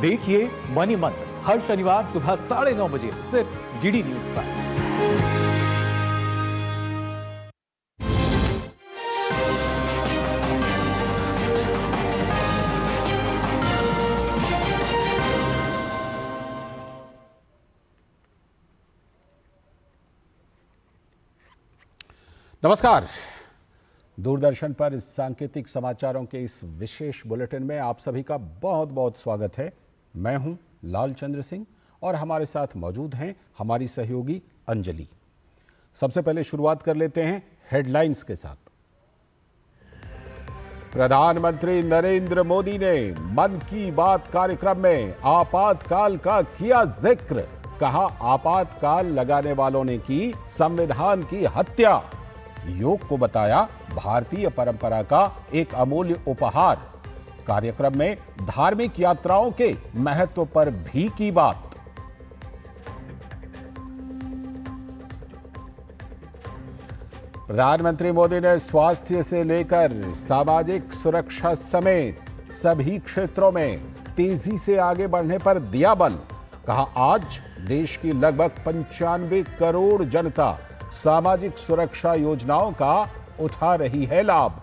देखिए मनी मंत्र हर शनिवार सुबह 9:30 बजे सिर्फ डीडी न्यूज पर। नमस्कार। दूरदर्शन पर इस सांकेतिक समाचारों के इस विशेष बुलेटिन में आप सभी का बहुत बहुत स्वागत है। मैं हूं लालचंद्र सिंह और हमारे साथ मौजूद हैं हमारी सहयोगी अंजलि। सबसे पहले शुरुआत कर लेते हैं हेडलाइंस के साथ। प्रधानमंत्री नरेंद्र मोदी ने मन की बात कार्यक्रम में आपातकाल का किया जिक्र। कहा, आपातकाल लगाने वालों ने की संविधान की हत्या। योग को बताया भारतीय परंपरा का एक अमूल्य उपहार। कार्यक्रम में धार्मिक यात्राओं के महत्व पर भी की बात। प्रधानमंत्री मोदी ने स्वास्थ्य से लेकर सामाजिक सुरक्षा समेत सभी क्षेत्रों में तेजी से आगे बढ़ने पर दिया बल। कहा, आज देश की लगभग 95 करोड़ जनता सामाजिक सुरक्षा योजनाओं का उठा रही है लाभ।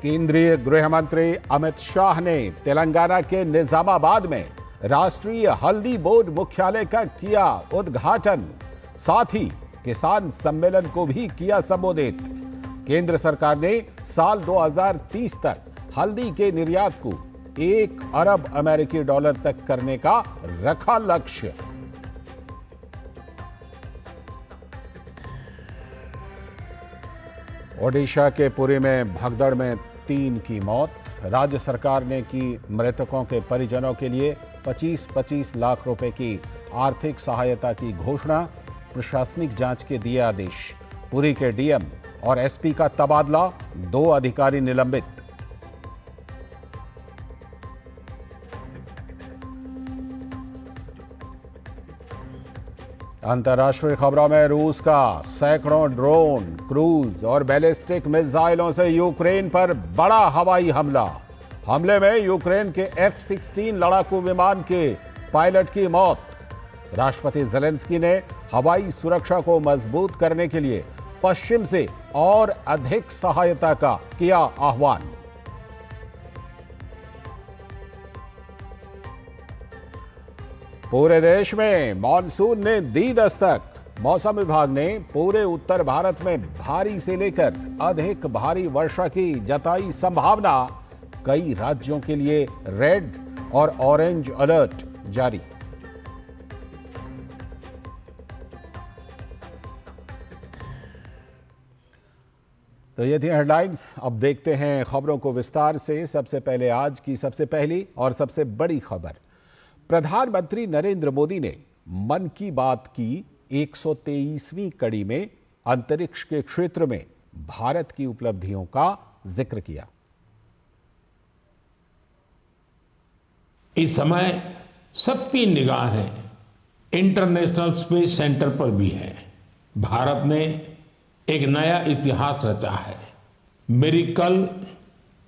केंद्रीय गृह मंत्री अमित शाह ने तेलंगाना के निजामाबाद में राष्ट्रीय हल्दी बोर्ड मुख्यालय का किया उद्घाटन। साथ ही किसान सम्मेलन को भी किया संबोधित। केंद्र सरकार ने साल 2030 तक हल्दी के निर्यात को 1 अरब अमेरिकी डॉलर तक करने का रखा लक्ष्य। ओडिशा के पुरी में भगदड़ में 3 की मौत। राज्य सरकार ने की मृतकों के परिजनों के लिए 25-25 लाख रुपए की आर्थिक सहायता की घोषणा। प्रशासनिक जांच के दिए आदेश। पुरी के डीएम और एसपी का तबादला, 2 अधिकारी निलंबित। अंतर्राष्ट्रीय खबरों में रूस का सैकड़ों ड्रोन, क्रूज और बैलिस्टिक मिसाइलों से यूक्रेन पर बड़ा हवाई हमला। हमले में यूक्रेन के F-16 लड़ाकू विमान के पायलट की मौत। राष्ट्रपति ज़ेलेंस्की ने हवाई सुरक्षा को मजबूत करने के लिए पश्चिम से और अधिक सहायता का किया आह्वान। पूरे देश में मॉनसून ने दी दस्तक। मौसम विभाग ने पूरे उत्तर भारत में भारी से लेकर अधिक भारी वर्षा की जताई संभावना। कई राज्यों के लिए रेड और ऑरेंज अलर्ट जारी। तो ये थी हेडलाइंस। अब देखते हैं खबरों को विस्तार से। सबसे पहले आज की सबसे पहली और सबसे बड़ी खबर। प्रधानमंत्री नरेंद्र मोदी ने मन की बात की 123वीं कड़ी में अंतरिक्ष के क्षेत्र में भारत की उपलब्धियों का जिक्र किया। इस समय सबकी निगाहें इंटरनेशनल स्पेस सेंटर पर भी है। भारत ने एक नया इतिहास रचा है। मेरी कल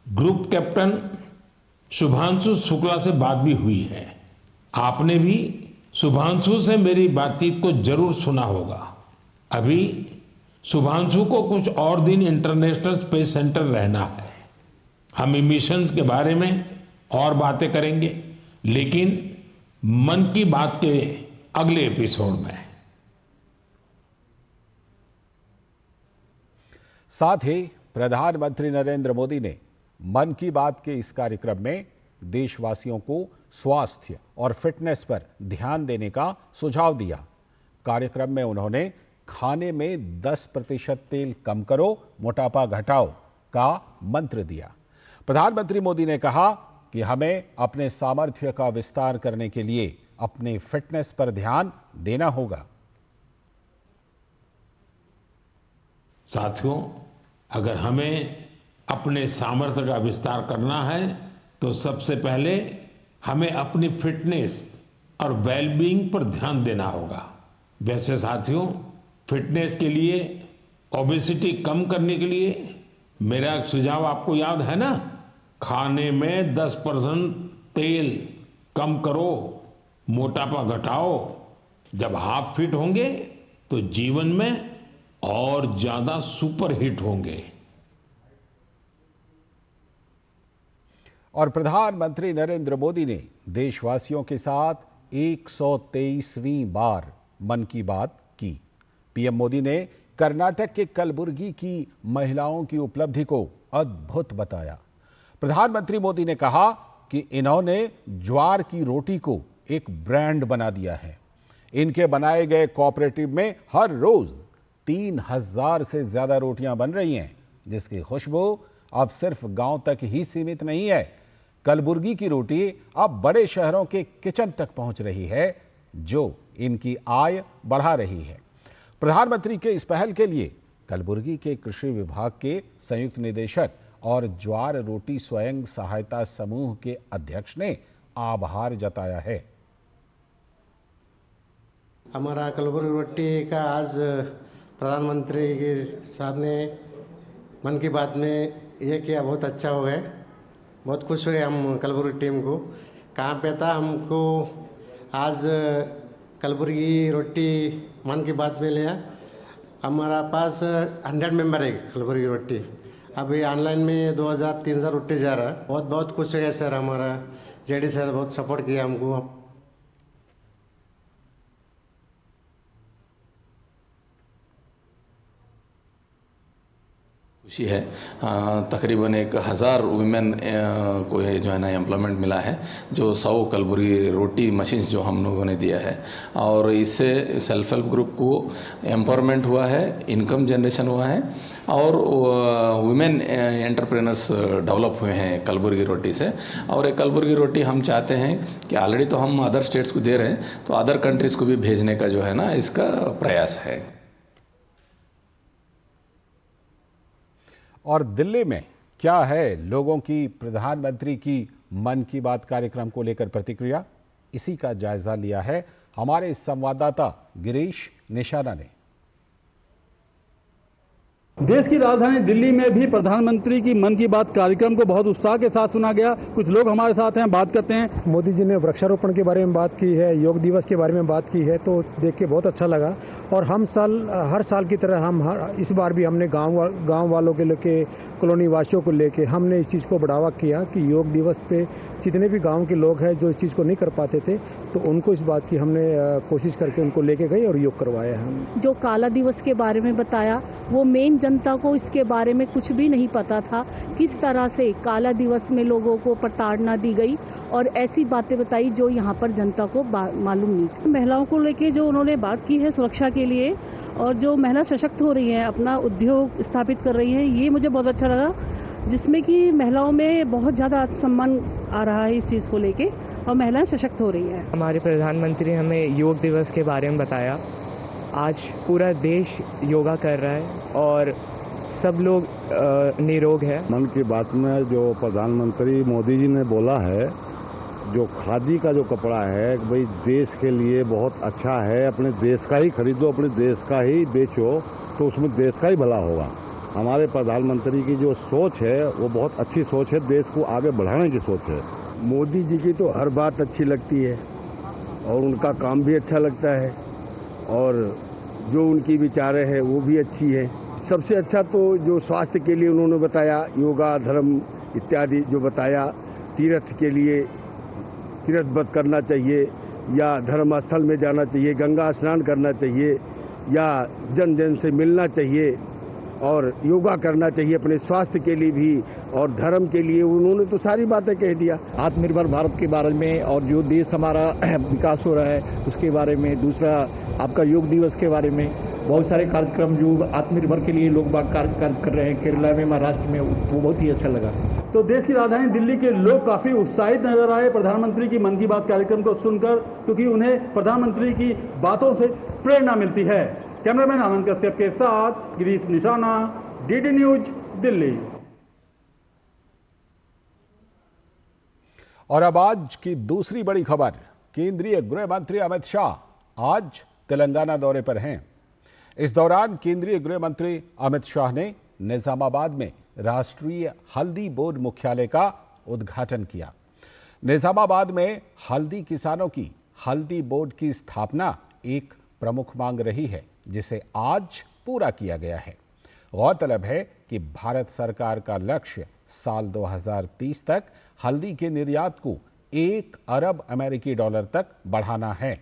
ग्रुप कैप्टन शुभांशु शुक्ला से बात भी हुई है। आपने भी शुभांशु से मेरी बातचीत को जरूर सुना होगा। अभी शुभांशु को कुछ और दिन इंटरनेशनल स्पेस सेंटर रहना है। हम मिशंस के बारे में और बातें करेंगे, लेकिन मन की बात के अगले एपिसोड में। साथ ही प्रधानमंत्री नरेंद्र मोदी ने मन की बात के इस कार्यक्रम में देशवासियों को स्वास्थ्य और फिटनेस पर ध्यान देने का सुझाव दिया। कार्यक्रम में उन्होंने खाने में 10% तेल कम करो, मोटापा घटाओ का मंत्र दिया। प्रधानमंत्री मोदी ने कहा कि हमें अपने सामर्थ्य का विस्तार करने के लिए अपने फिटनेस पर ध्यान देना होगा। साथियों, अगर हमें अपने सामर्थ्य का विस्तार करना है तो सबसे पहले हमें अपनी फिटनेस और वेलबींग पर ध्यान देना होगा। वैसे साथियों, फिटनेस के लिए, ओबेसिटी कम करने के लिए मेरा एक सुझाव आपको याद है ना, खाने में 10% तेल कम करो, मोटापा घटाओ। जब आप फिट होंगे तो जीवन में और ज्यादा सुपर हिट होंगे। और प्रधानमंत्री नरेंद्र मोदी ने देशवासियों के साथ 123वीं बार मन की बात की। पीएम मोदी ने कर्नाटक के कलबुर्गी की महिलाओं की उपलब्धि को अद्भुत बताया। प्रधानमंत्री मोदी ने कहा कि इन्होंने ज्वार की रोटी को एक ब्रांड बना दिया है। इनके बनाए गए कोऑपरेटिव में हर रोज 3000 से ज्यादा रोटियां बन रही हैं, जिसकी खुशबू अब सिर्फ गांव तक ही सीमित नहीं है। कलबुर्गी की रोटी अब बड़े शहरों के किचन तक पहुंच रही है, जो इनकी आय बढ़ा रही है। प्रधानमंत्री के इस पहल के लिए कलबुर्गी के कृषि विभाग के संयुक्त निदेशक और ज्वार रोटी स्वयं सहायता समूह के अध्यक्ष ने आभार जताया है। हमारा कलबुर्गी रोटी का आज प्रधानमंत्री के सामने मन की बात में ये किया, बहुत अच्छा हो गया, बहुत खुश हुए हम कलबुर्गी टीम को। कहाँ पे था हमको आज कलबुर्गी रोटी मन की बात में लिया। हमारा पास 100 मेंबर है कलबुर्गी रोटी। अभी ऑनलाइन में 2000-3000 रोटी जा रहा है। बहुत बहुत खुश है सर, हमारा जेडी सर बहुत सपोर्ट किया हमको। खुशी है। तकरीबन 1000 वुमेन को जो है ना एम्प्लॉयमेंट मिला है, जो 100 कलबुर्गी रोटी मशीन्स जो हम लोगों ने दिया है। और इससे सेल्फ हेल्प ग्रुप को एम्पावरमेंट हुआ है, इनकम जनरेशन हुआ है और वुमेन एंटरप्रेनर्स डेवलप हुए हैं कलबुर्गी रोटी से। और एक कलबुर्गी रोटी हम चाहते हैं कि ऑलरेडी तो हम अदर स्टेट्स को दे रहे हैं, तो अदर कंट्रीज़ को भी भेजने का जो है ना इसका प्रयास है। और दिल्ली में क्या है लोगों की प्रधानमंत्री की मन की बात कार्यक्रम को लेकर प्रतिक्रिया, इसी का जायजा लिया है हमारे संवाददाता गिरीश निशाना ने। देश की राजधानी दिल्ली में भी प्रधानमंत्री की मन की बात कार्यक्रम को बहुत उत्साह के साथ सुना गया। कुछ लोग हमारे साथ हैं, बात करते हैं। मोदी जी ने वृक्षारोपण के बारे में बात की है, योग दिवस के बारे में बात की है, तो देख के बहुत अच्छा लगा। और हम हर साल की तरह इस बार भी हमने गांव वालों के लेके, कॉलोनी वासियों को लेके हमने इस चीज़ को बढ़ावा किया कि योग दिवस पे जितने भी गांव के लोग हैं जो इस चीज़ को नहीं कर पाते थे, तो उनको इस बात की हमने कोशिश करके उनको लेके गए और योग करवाया है। जो काला दिवस के बारे में बताया, वो मेन जनता को इसके बारे में कुछ भी नहीं पता था। किस तरह से काला दिवस में लोगों को प्रताड़ना दी गई और ऐसी बातें बताई जो यहाँ पर जनता को मालूम नहीं थी। महिलाओं को लेके जो उन्होंने बात की है सुरक्षा के लिए, और जो महिला सशक्त हो रही हैं, अपना उद्योग स्थापित कर रही हैं, ये मुझे बहुत अच्छा लगा, जिसमें कि महिलाओं में बहुत ज़्यादा आत्मसम्मान आ रहा है इस चीज़ को लेके और महिलाएं सशक्त हो रही हैं। हमारे प्रधानमंत्री हमें योग दिवस के बारे में बताया। आज पूरा देश योगा कर रहा है और सब लोग निरोग है। मन की बात में जो प्रधानमंत्री मोदी जी ने बोला है, जो खादी का जो कपड़ा है भाई देश के लिए बहुत अच्छा है, अपने देश का ही खरीदो, अपने देश का ही बेचो, तो उसमें देश का ही भला होगा। हमारे प्रधानमंत्री की जो सोच है वो बहुत अच्छी सोच है, देश को आगे बढ़ाने की सोच है। मोदी जी की तो हर बात अच्छी लगती है और उनका काम भी अच्छा लगता है और जो उनकी विचारें हैं वो भी अच्छी है। सबसे अच्छा तो जो स्वास्थ्य के लिए उन्होंने बताया, योगा धर्म इत्यादि जो बताया, तीर्थ के लिए तीर्थ व्रत करना चाहिए या धर्म स्थल में जाना चाहिए, गंगा स्नान करना चाहिए या जन जन से मिलना चाहिए और योगा करना चाहिए अपने स्वास्थ्य के लिए भी और धर्म के लिए, उन्होंने तो सारी बातें कह दिया। आत्मनिर्भर भारत के बारे में और जो देश हमारा विकास हो रहा है उसके बारे में, दूसरा आपका योग दिवस के बारे में, बहुत सारे कार्यक्रम जो आत्मनिर्भर के लिए लोग बाग कार्य कर रहे हैं केरला में, महाराष्ट्र में, वो बहुत ही अच्छा लगा। तो देश की राजधानी दिल्ली के लोग काफी उत्साहित नजर आए प्रधानमंत्री की मन की बात कार्यक्रम को सुनकर, क्योंकि उन्हें प्रधानमंत्री की बातों से प्रेरणा मिलती है। कैमरामैन आनंद कश्यप के साथ गिरीश निशाना, डीडी न्यूज, दिल्ली। और अब आज की दूसरी बड़ी खबर, केंद्रीय गृह मंत्री अमित शाह आज तेलंगाना दौरे पर हैं। इस दौरान केंद्रीय गृह मंत्री अमित शाह ने निजामाबाद में राष्ट्रीय हल्दी बोर्ड मुख्यालय का उद्घाटन किया। निजामाबाद में हल्दी किसानों की हल्दी बोर्ड की स्थापना एक प्रमुख मांग रही है, जिसे आज पूरा किया गया है। गौरतलब है कि भारत सरकार का लक्ष्य साल 2030 तक हल्दी के निर्यात को 1 अरब अमेरिकी डॉलर तक बढ़ाना है।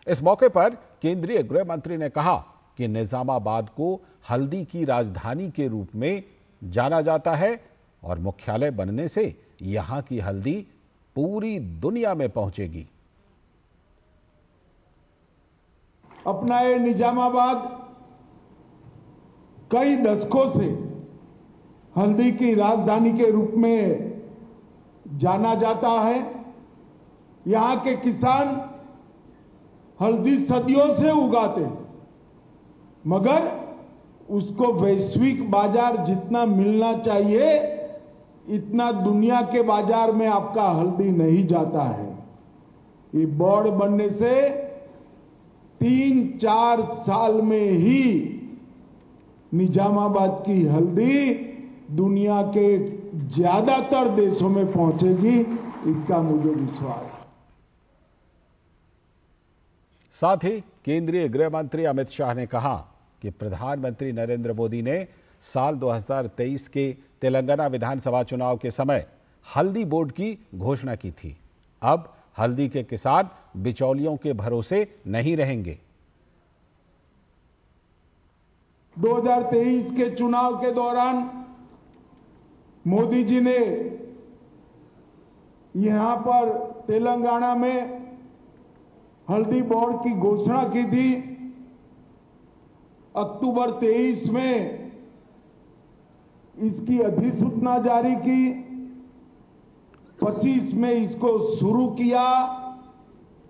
इस मौके पर केंद्रीय गृह मंत्री ने कहा कि निजामाबाद को हल्दी की राजधानी के रूप में जाना जाता है और मुख्यालय बनने से यहां की हल्दी पूरी दुनिया में पहुंचेगी। अपना ये निजामाबाद कई दशकों से हल्दी की राजधानी के रूप में जाना जाता है। यहां के किसान हल्दी सदियों से उगाते हैं, मगर उसको वैश्विक बाजार जितना मिलना चाहिए इतना दुनिया के बाजार में आपका हल्दी नहीं जाता है। ये बोर्ड बनने से 3-4 साल में ही निजामाबाद की हल्दी दुनिया के ज्यादातर देशों में पहुंचेगी, इसका मुझे विश्वास है। साथ ही केंद्रीय गृह मंत्री अमित शाह ने कहा कि प्रधानमंत्री नरेंद्र मोदी ने साल 2023 के तेलंगाना विधानसभा चुनाव के समय हल्दी बोर्ड की घोषणा की थी। अब हल्दी के किसान बिचौलियों के भरोसे नहीं रहेंगे। 2023 के चुनाव के दौरान मोदी जी ने यहां पर तेलंगाना में हल्दी बोर्ड की घोषणा की थी। अक्टूबर 23 में इसकी अधिसूचना जारी की, 25 में इसको शुरू किया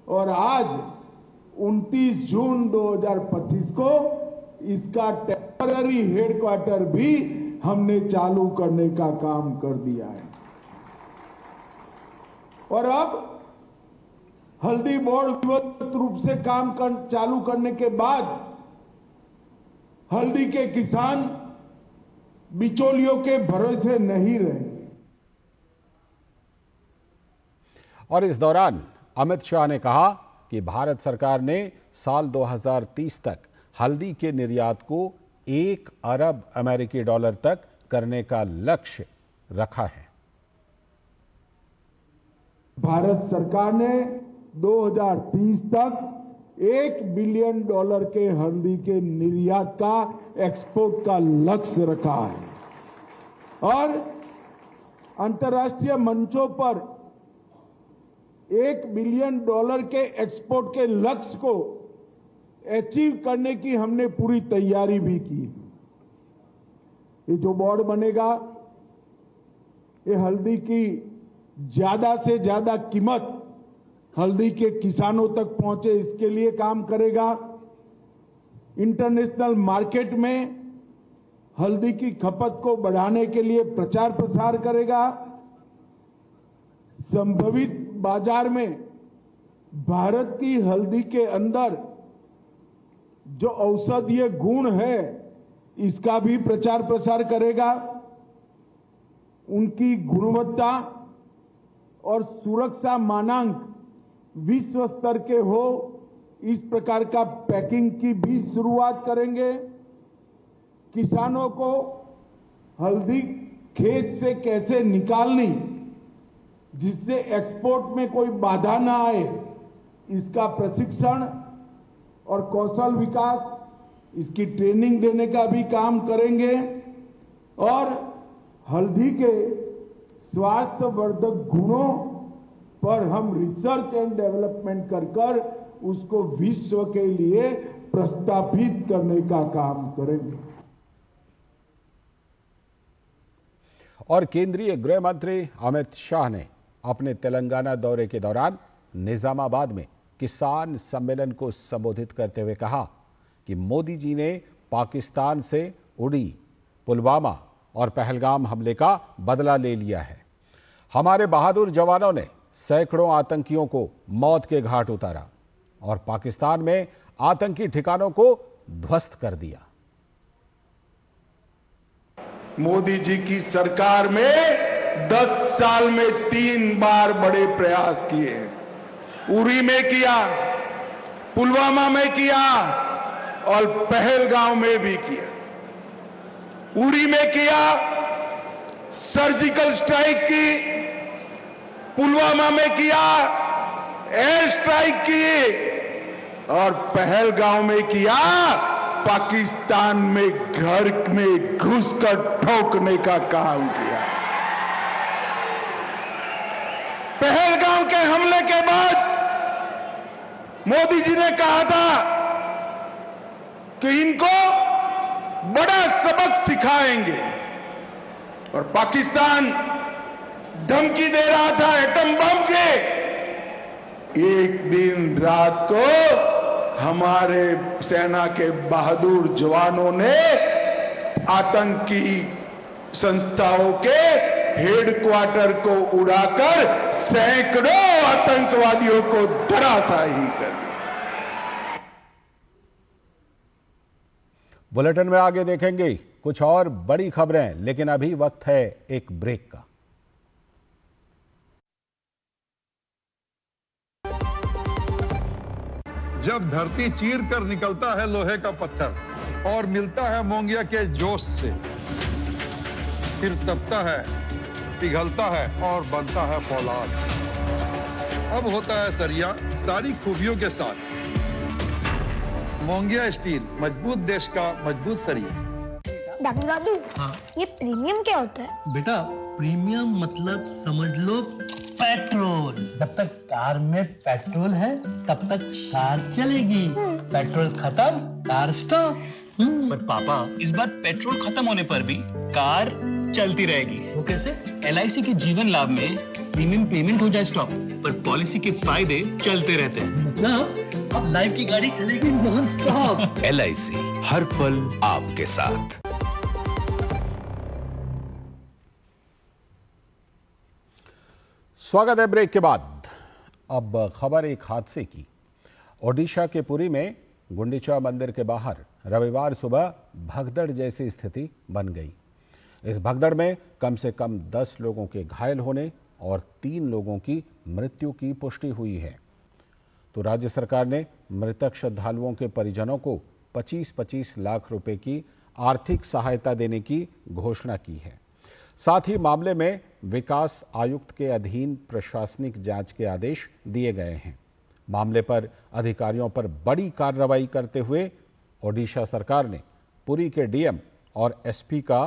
और आज 29 जून 2025 को इसका टेम्पररी हेडक्वार्टर भी हमने चालू करने का काम कर दिया है। और अब हल्दी बोर्ड विधिवत रूप से काम चालू करने के बाद हल्दी के किसान बिचौलियों के भरोसे नहीं रहेंगे। और इस दौरान अमित शाह ने कहा कि भारत सरकार ने साल 2030 तक हल्दी के निर्यात को 1 अरब अमेरिकी डॉलर तक करने का लक्ष्य रखा है। भारत सरकार ने 2030 तक $1 बिलियन के हल्दी के निर्यात का, एक्सपोर्ट का लक्ष्य रखा है और अंतर्राष्ट्रीय मंचों पर $1 बिलियन के एक्सपोर्ट के लक्ष्य को अचीव करने की हमने पूरी तैयारी भी की। ये जो बोर्ड बनेगा, ये हल्दी की ज्यादा से ज्यादा कीमत हल्दी के किसानों तक पहुंचे, इसके लिए काम करेगा। इंटरनेशनल मार्केट में हल्दी की खपत को बढ़ाने के लिए प्रचार प्रसार करेगा। संभावित बाजार में भारत की हल्दी के अंदर जो औषधीय गुण है इसका भी प्रचार प्रसार करेगा। उनकी गुणवत्ता और सुरक्षा मानांक विश्व स्तर के हो, इस प्रकार का पैकिंग की भी शुरुआत करेंगे। किसानों को हल्दी खेत से कैसे निकालनी जिससे एक्सपोर्ट में कोई बाधा ना आए, इसका प्रशिक्षण और कौशल विकास, इसकी ट्रेनिंग देने का भी काम करेंगे और हल्दी के स्वास्थ्यवर्धक गुणों पर हम रिसर्च एंड डेवलपमेंट कर उसको विश्व के लिए प्रस्तावित करने का काम करेंगे। और केंद्रीय गृह मंत्री अमित शाह ने अपने तेलंगाना दौरे के दौरान निजामाबाद में किसान सम्मेलन को संबोधित करते हुए कहा कि मोदी जी ने पाकिस्तान से उड़ी पुलवामा और पहलगाम हमले का बदला ले लिया है। हमारे बहादुर जवानों ने सैकड़ों आतंकियों को मौत के घाट उतारा और पाकिस्तान में आतंकी ठिकानों को ध्वस्त कर दिया। मोदी जी की सरकार में 10 साल में 3 बार बड़े प्रयास किए हैं। उरी में किया, पुलवामा में किया और पहलगांव में भी किया। उरी में किया, सर्जिकल स्ट्राइक की, पुलवामा में किया, एयर स्ट्राइक की और पहलगांव में किया, पाकिस्तान में घर में घुसकर ठोकने का काम किया। पहलगांव के हमले के बाद मोदी जी ने कहा था कि इनको बड़ा सबक सिखाएंगे और पाकिस्तान धमकी दे रहा था एटम बम के। एक दिन रात को हमारे सेना के बहादुर जवानों ने आतंकी संस्थाओं के हेडक्वार्टर को उड़ाकर सैकड़ों आतंकवादियों को धराशायी कर दिया। बुलेटिन में आगे देखेंगे कुछ और बड़ी खबरें, लेकिन अभी वक्त है एक ब्रेक का। जब धरती चीर कर निकलता है लोहे का पत्थर और मिलता है मोंगिया के जोश से, फिर तपता है, पिघलता है और बनता है फौलाद। अब होता है सरिया सारी खूबियों के साथ। मोंगिया स्टील, मजबूत देश का मजबूत सरिया। डॉक्टर दादू, ये प्रीमियम क्या होता है? बेटा प्रीमियम मतलब समझ लो पेट्रोल। जब तक कार में पेट्रोल है तब तक कार चलेगी, पेट्रोल खत्म कार स्टॉप। पर पापा इस बार पेट्रोल खत्म होने पर भी कार चलती रहेगी। वो कैसे? LIC के जीवन लाभ में प्रीमियम पेमेंट हो जाए स्टॉप, पर पॉलिसी के फायदे चलते रहते हैं। मतलब अब लाइफ की गाड़ी चलेगी नॉन स्टॉप। LIC हर पल आपके साथ। स्वागत है ब्रेक के बाद। अब खबर एक हादसे की। ओडिशा के पुरी में गुंडीचा मंदिर के बाहर रविवार सुबह भगदड़ जैसी स्थिति बन गई। इस भगदड़ में कम से कम 10 लोगों के घायल होने और 3 लोगों की मृत्यु की पुष्टि हुई है। तो राज्य सरकार ने मृतक श्रद्धालुओं के परिजनों को 25-25 लाख रुपए की आर्थिक सहायता देने की घोषणा की है। साथ ही मामले में विकास आयुक्त के अधीन प्रशासनिक जांच के आदेश दिए गए हैं। मामले पर अधिकारियों पर बड़ी कार्रवाई करते हुए ओडिशा सरकार ने पुरी के DM और SP का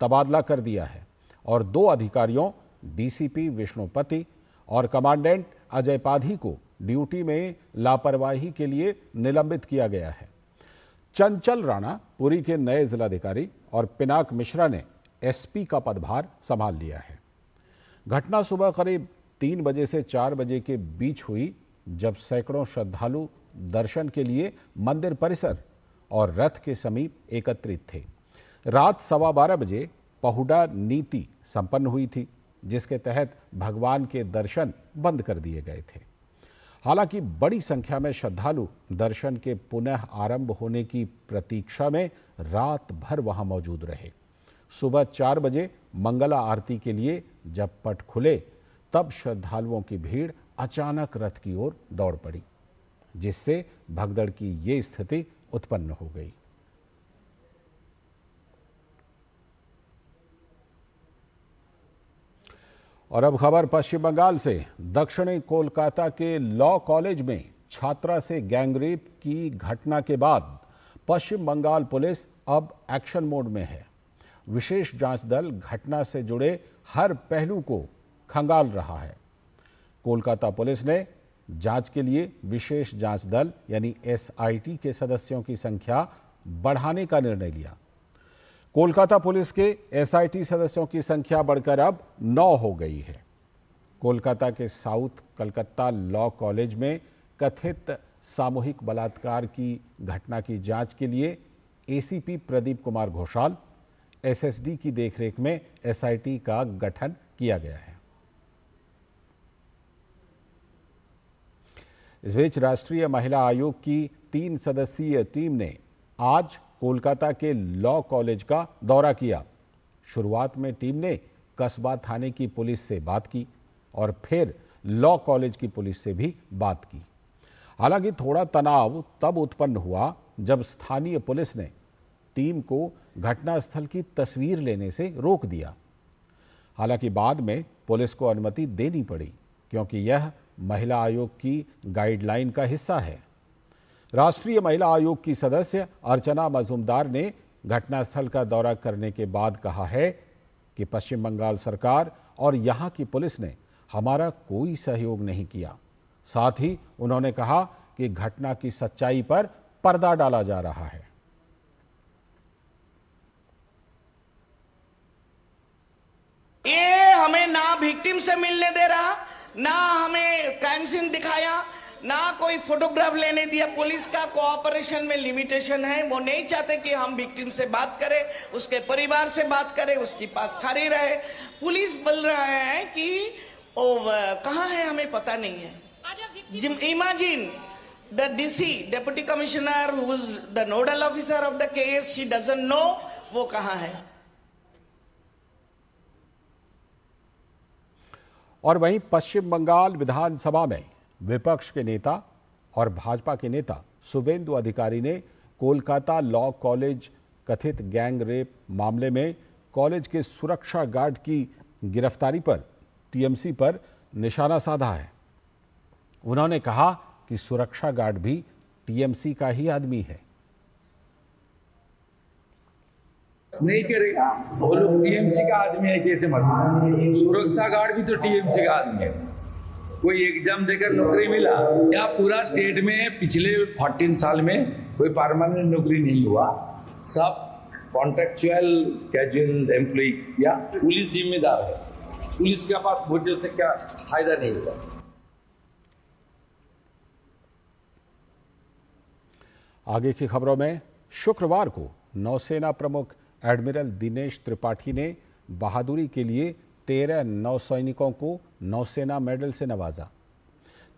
तबादला कर दिया है और 2 अधिकारियों DCP विष्णुपति और कमांडेंट अजय पाधी को ड्यूटी में लापरवाही के लिए निलंबित किया गया है। चंचल राणा पुरी के नए जिलाधिकारी और पिनाक मिश्रा ने SP का पदभार संभाल लिया है। घटना सुबह करीब 3 बजे से 4 बजे के बीच हुई, जब सैकड़ों श्रद्धालु दर्शन के लिए मंदिर परिसर और रथ के समीप एकत्रित थे। रात 12:15 बजे पहुड़ा नीति संपन्न हुई थी, जिसके तहत भगवान के दर्शन बंद कर दिए गए थे। हालांकि बड़ी संख्या में श्रद्धालु दर्शन के पुनः आरंभ होने की प्रतीक्षा में रात भर वहां मौजूद रहे। सुबह 4 बजे मंगला आरती के लिए जब पट खुले, तब श्रद्धालुओं की भीड़ अचानक रथ की ओर दौड़ पड़ी, जिससे भगदड़ की ये स्थिति उत्पन्न हो गई। और अब खबर पश्चिम बंगाल से। दक्षिणी कोलकाता के लॉ कॉलेज में छात्रा से गैंगरेप की घटना के बाद पश्चिम बंगाल पुलिस अब एक्शन मोड में है। विशेष जांच दल घटना से जुड़े हर पहलू को खंगाल रहा है। कोलकाता पुलिस ने जांच के लिए विशेष जांच दल यानी SIT के सदस्यों की संख्या बढ़ाने का निर्णय लिया। कोलकाता पुलिस के SIT सदस्यों की संख्या बढ़कर अब 9 हो गई है। कोलकाता के साउथ कलकत्ता लॉ कॉलेज में कथित सामूहिक बलात्कार की घटना की जांच के लिए ACP प्रदीप कुमार घोषाल, SSD की देखरेख में SIT का गठन किया गया है। इस बीच राष्ट्रीय महिला आयोग की 3 सदस्यीय टीम ने आज कोलकाता के लॉ कॉलेज का दौरा किया शुरुआत में टीम ने कस्बा थाने की पुलिस से बात की और फिर लॉ कॉलेज की पुलिस से भी बात की। हालांकि थोड़ा तनाव तब उत्पन्न हुआ जब स्थानीय पुलिस ने टीम को घटनास्थल की तस्वीर लेने से रोक दिया। हालांकि बाद में पुलिस को अनुमति देनी पड़ी क्योंकि यह महिला आयोग की गाइडलाइन का हिस्सा है। राष्ट्रीय महिला आयोग की सदस्य अर्चना मजूमदार ने घटनास्थल का दौरा करने के बाद कहा है कि पश्चिम बंगाल सरकार और यहाँ की पुलिस ने हमारा कोई सहयोग नहीं किया। साथ ही उन्होंने कहा कि घटना की सच्चाई पर पर्दा डाला जा रहा है। ये हमें ना विक्टिम से मिलने दे रहा, ना हमें क्राइम सीन दिखाया, ना कोई फोटोग्राफ लेने दिया। पुलिस का कोऑपरेशन में लिमिटेशन है। वो नहीं चाहते कि हम विक्टिम से बात करें, उसके परिवार से बात करें, उसके पास खड़ी रहे। पुलिस बोल रहा है कि कहाँ है हमें पता नहीं है। Imagine the DC, Deputy Commissioner, who is the nodal officer of the case, she doesn't know वो कहाँ है। और वहीं पश्चिम बंगाल विधानसभा में विपक्ष के नेता और भाजपा के नेता शुभेंदु अधिकारी ने कोलकाता लॉ कॉलेज कथित गैंग रेप मामले में कॉलेज के सुरक्षा गार्ड की गिरफ्तारी पर टीएमसी पर निशाना साधा है। उन्होंने कहा कि सुरक्षा गार्ड भी टीएमसी का ही आदमी है। नहीं करेगा, वो लोग टीएमसी का आदमी है कैसे मतलब? सुरक्षा गार्ड भी तो टीएमसी का आदमी है। कोई एग्जाम देकर नौकरी मिला या पूरा स्टेट में पिछले 14 साल में कोई परमानेंट नौकरी नहीं हुआ, सब कॉन्ट्रेक्चुअल कैजुअल एम्प्लॉय या पुलिस जिम्मेदार है। पुलिस के पास वोटों से क्या फायदा नहीं हुआ। आगे की खबरों में शुक्रवार को नौसेना प्रमुख एडमिरल दिनेश त्रिपाठी ने बहादुरी के लिए 13 नौसैनिकों को नौसेना मेडल से नवाजा।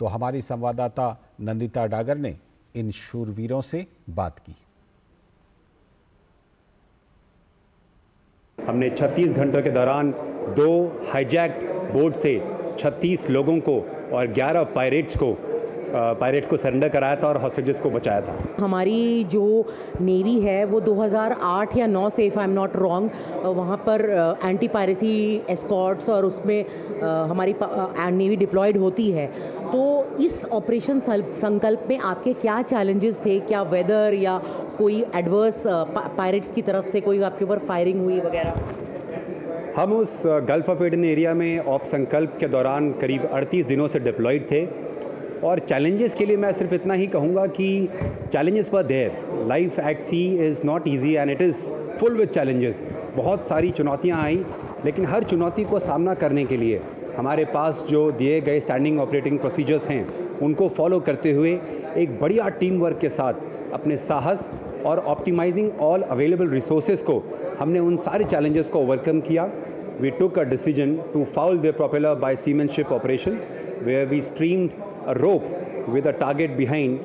तो हमारी संवाददाता नंदिता डागर ने इन शूरवीरों से बात की। हमने 36 घंटों के दौरान 2 हाईजैक्ड बोट से 36 लोगों को और 11 पायरेट्स को सरेंडर कराया था और हॉस्टेजेस को बचाया था। हमारी जो नेवी है वो 2008 या 9 से, if I am not wrong, वहाँ पर एंटी पायरेसी एस्कॉर्ट्स और उसमें हमारी नेवी डिप्लॉयड होती है। तो इस ऑपरेशन संकल्प में आपके क्या चैलेंजेस थे? क्या वेदर या कोई एडवर्स पायरेट्स की तरफ से कोई आपके ऊपर फायरिंग हुई वगैरह? हम उस गल्फ ऑफ एडन एरिया में ऑप संकल्प के दौरान करीब 38 दिनों से डिप्लॉयड थे। और चैलेंजेस के लिए मैं सिर्फ इतना ही कहूँगा कि challenges were there. Life at sea is not easy and it is full with challenges. बहुत सारी चुनौतियाँ आई, लेकिन हर चुनौती को सामना करने के लिए हमारे पास जो दिए गए स्टैंडिंग ऑपरेटिंग प्रोसीजर्स हैं उनको फॉलो करते हुए एक बढ़िया टीम वर्क के साथ अपने साहस और ऑप्टिमाइजिंग ऑल अवेलेबल रिसोर्सेज को हमने उन सारे चैलेंजेस को ओवरकम किया। We took a decision to foul the propeller by seamanship operation where we streamed a rope with a target behind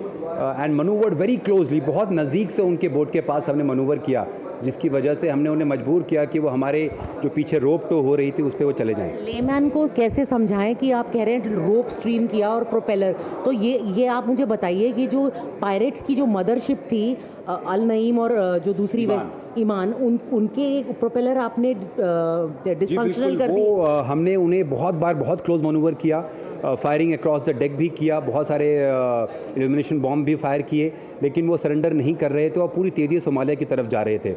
and maneuvered very closely। बहुत नज़दीक से उनके बोट के पास हमने मनूवर किया, जिसकी वजह से हमने उन्हें मजबूर किया कि वो हमारे जो पीछे रोप टो हो रही थी उस पर वो चले जाएं। लेमैन को कैसे समझाएं कि आप कह रहे हैं रोप स्ट्रीम किया और प्रोपेलर, तो ये आप मुझे बताइए कि जो पायरेट्स की जो मदरशिप थी अल नईम और जो दूसरी ईमान, उनके प्रोपेलर आपने डिसफंक्शनल कर दी। हमने उन्हें बहुत बार बहुत क्लोज मनूवर किया, फायरिंग अक्रॉस द डेक भी किया, बहुत सारे इल्यूमिनेशन बॉम्ब भी फायर किए, लेकिन वो सरेंडर नहीं कर रहे थे और पूरी तेज़ी सोमालिया की तरफ जा रहे थे।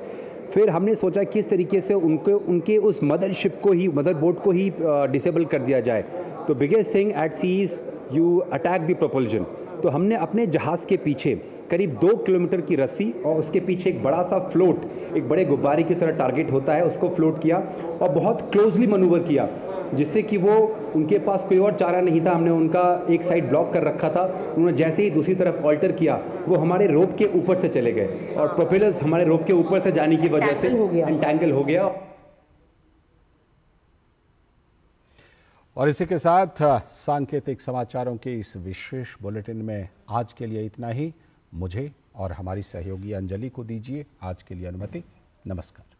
फिर हमने सोचा किस तरीके से उनके उस मदरशिप को ही, मदर बोट को ही डिसेबल कर दिया जाए। तो biggest thing at sea is you attack the propulsion. तो हमने अपने जहाज़ के पीछे करीब 2 किलोमीटर की रस्सी और उसके पीछे एक बड़ा सा फ्लोट, एक बड़े गुब्बारे की तरह टारगेट होता है, उसको फ्लोट किया और बहुत क्लोजली मनूवर किया, जिससे कि वो उनके पास कोई और चारा नहीं था। हमने उनका एक साइड ब्लॉक कर रखा था। उन्होंने जैसे ही दूसरी तरफ ऑल्टर किया, वो हमारे रोप के ऊपर से चले गए और प्रोपेलर्स हमारे रोप के ऊपर से जाने की वजह से एंटैंगल हो गया। और इसी के साथ सांकेतिक समाचारों के इस विशेष बुलेटिन में आज के लिए इतना ही। मुझे और हमारी सहयोगी अंजलि को दीजिए आज के लिए अनुमति। नमस्कार।